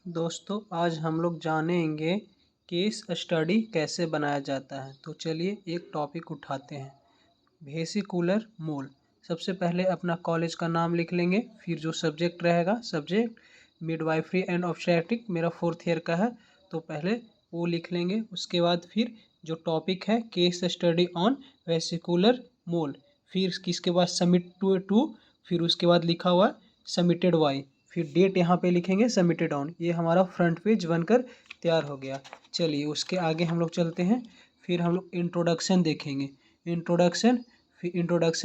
दोस्तों आज हम लोग जानेंगे केस स्टडी कैसे बनाया जाता है। तो चलिए एक टॉपिक उठाते हैं, वेसिकुलर मोल। सबसे पहले अपना कॉलेज का नाम लिख लेंगे, फिर जो सब्जेक्ट रहेगा, सब्जेक्ट मिडवाइफरी एंड ऑब्स्टेट्रिक मेरा 4th ईयर का है तो पहले वो लिख लेंगे। उसके बाद फिर जो टॉपिक है केस स्टडी ऑन वेसिकुलर मोल, फिर किसके बाद सबमिट टू, फिर उसके बाद लिखा हुआ सबमिटेड वाई, फिर डेट यहाँ पे लिखेंगे सबमिटेड ऑन। ये हमारा फ्रंट पेज बनकर तैयार हो गया। चलिए उसके आगे हम लोग चलते हैं। फिर हम लोग इंट्रोडक्शन देखेंगे। इंट्रोडक्शन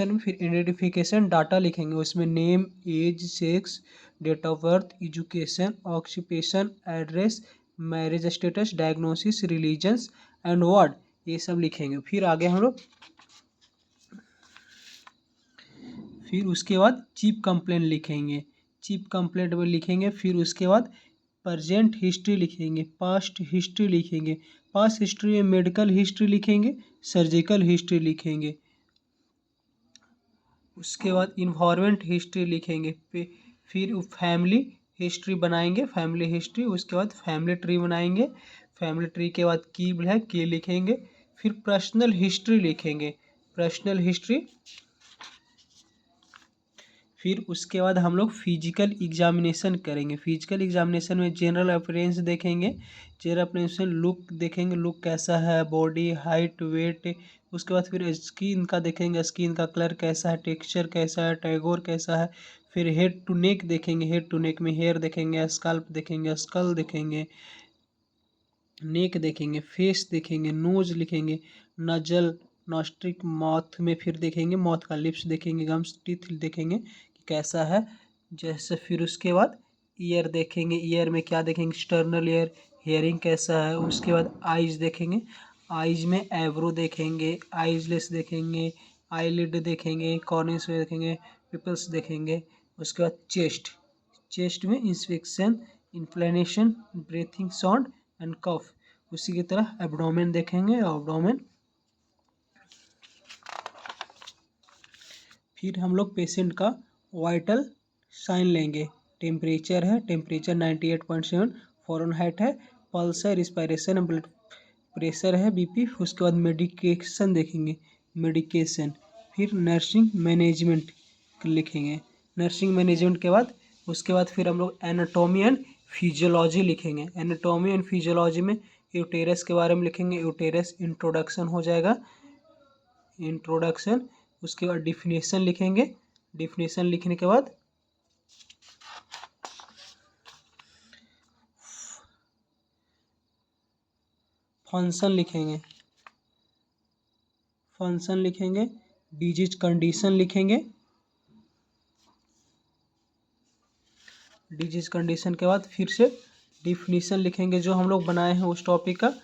में फिर आइडेंटिफिकेशन डाटा लिखेंगे। उसमें name, age, sex, date of birth, education, occupation, address, marriage status, diagnosis, religions and ward, ये सब लिखेंगे। फिर उसके बाद चीफ कंप्लेंट लिखेंगे। चीफ कंप्लेंट में लिखेंगे। फिर उसके बाद प्रेजेंट हिस्ट्री लिखेंगे, पास्ट हिस्ट्री लिखेंगे। पास्ट हिस्ट्री में मेडिकल हिस्ट्री लिखेंगे, सर्जिकल हिस्ट्री लिखेंगे। उसके बाद इन्वायरमेंट हिस्ट्री लिखेंगे। फिर फैमिली हिस्ट्री बनाएंगे, फैमिली हिस्ट्री। उसके बाद फैमिली ट्री बनाएंगे। फैमिली ट्री के बाद की है की लिखेंगे। फिर पर्सनल हिस्ट्री लिखेंगे, पर्सनल हिस्ट्री। फिर उसके बाद हम लोग फिजिकल एग्जामिनेशन करेंगे। फिजिकल एग्जामिनेशन में जनरल अपीयरेंस देखेंगे, जनरल अपीयरेंस लुक देखेंगे, लुक कैसा है, बॉडी, हाइट, वेट। उसके बाद फिर स्किन का देखेंगे, स्किन का कलर कैसा है, टेक्सचर कैसा है, टैगोर कैसा है। फिर हेड टू नेक देखेंगे, हेड टू नेक में हेयर देखेंगे, स्कल्प देखेंगे, स्कल देखेंगे, नेक देखेंगे, फेस देखेंगे, नोज लिखेंगे, नजल, नॉस्ट्रिक, माउथ में फिर देखेंगे, माउथ का लिप्स देखेंगे, गम्स, टीथ देखेंगे कि कैसा है जैसे। फिर उसके बाद ईयर देखेंगे, ईयर में क्या देखेंगे, एक्सटर्नल ईयर, हेयरिंग कैसा है। उसके बाद आइज देखेंगे, आइज में एब्रो देखेंगे, आइजलेस देखेंगे, आईलिड देखेंगे, कॉर्निस देखेंगे, पिपल्स देखेंगे। उसके बाद चेस्ट, चेस्ट में inspection, inflammation, breathing sound and cough. उसी की तरह एब्डोमेन देखेंगे, एब्डोमेन। फिर हम लोग पेशेंट का वाइटल साइन लेंगे। टेम्परेचर है, टेम्परेचर 98.7 फ़ारेनहाइट है। पल्स है, रिस्पायरेशन, ब्लड प्रेशर है, बीपी। उसके बाद मेडिकेशन देखेंगे, मेडिकेशन। फिर नर्सिंग मैनेजमेंट लिखेंगे। नर्सिंग मैनेजमेंट के बाद उसके बाद फिर हम लोग एनाटॉमी एंड फिजियोलॉजी लिखेंगे। एनाटॉमी एंड फिजियोलॉजी में यूटेरस के बारे में लिखेंगे, यूटेरस इंट्रोडक्शन हो जाएगा, इंट्रोडक्शन। उसके बाद डिफिनेशन लिखेंगे, डिफिनेशन लिखने के बाद फंक्शन लिखेंगे, फंक्शन लिखेंगे, डिजीज कंडीशन लिखेंगे। डिजीज कंडीशन के बाद फिर से डिफिनीशन लिखेंगे जो हम लोग बनाए हैं उस टॉपिक का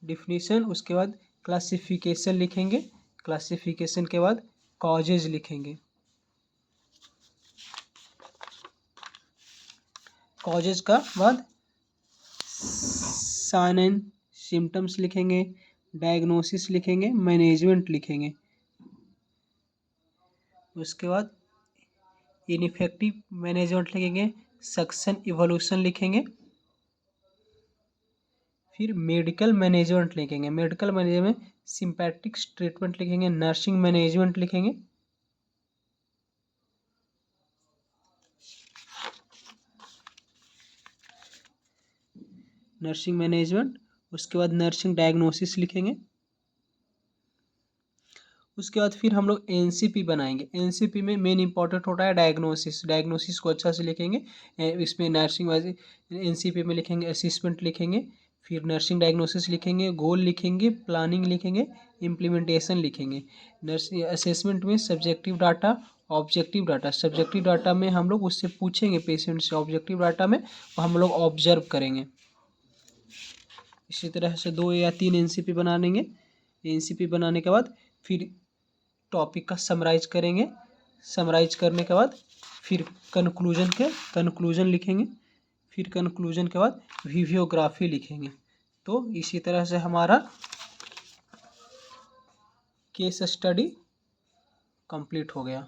डिफिनीशन। उसके बाद क्लासिफिकेशन लिखेंगे, क्लासिफिकेशन के बाद कॉजेज लिखेंगे, कॉजेज का बाद साइन एंड सिम्टम्स लिखेंगे, डायग्नोसिस लिखेंगे, मैनेजमेंट लिखेंगे। उसके बाद इनइफेक्टिव मैनेजमेंट लिखेंगे, सक्सेशन इवोल्यूशन लिखेंगे। फिर मेडिकल मैनेजमेंट लिखेंगे, मेडिकल मैनेजमेंट में सिंपैथेटिक ट्रीटमेंट लिखेंगे, नर्सिंग मैनेजमेंट लिखेंगे। Nursing management. उसके बाद नर्सिंग डायग्नोसिस लिखेंगे। उसके बाद फिर हम लोग एनसीपी बनाएंगे। एनसीपी में मेन इंपॉर्टेंट होता है डायग्नोसिस, डायग्नोसिस को अच्छा से लिखेंगे। इसमें नर्सिंग वाइज एनसीपी में लिखेंगे, असिस्मेंट लिखेंगे, फिर नर्सिंग डायग्नोसिस लिखेंगे, गोल लिखेंगे, प्लानिंग लिखेंगे, इम्प्लीमेंटेशन लिखेंगे। नर्सिंग असेसमेंट में subjective data, objective data. Subjective data में हम लोग उससे पूछेंगे पेशेंट से, ऑब्जेक्टिव डाटा में हम लोग ऑब्जर्व करेंगे। इसी तरह से 2 या 3 एनसीपी बना लेंगे। एनसीपी बनाने के बाद फिर टॉपिक का समराइज करेंगे, समराइज करने के बाद फिर कंक्लूजन लिखेंगे। फिर कंक्लूजन के बाद विवियोग्राफी लिखेंगे। तो इसी तरह से हमारा केस स्टडी कंप्लीट हो गया।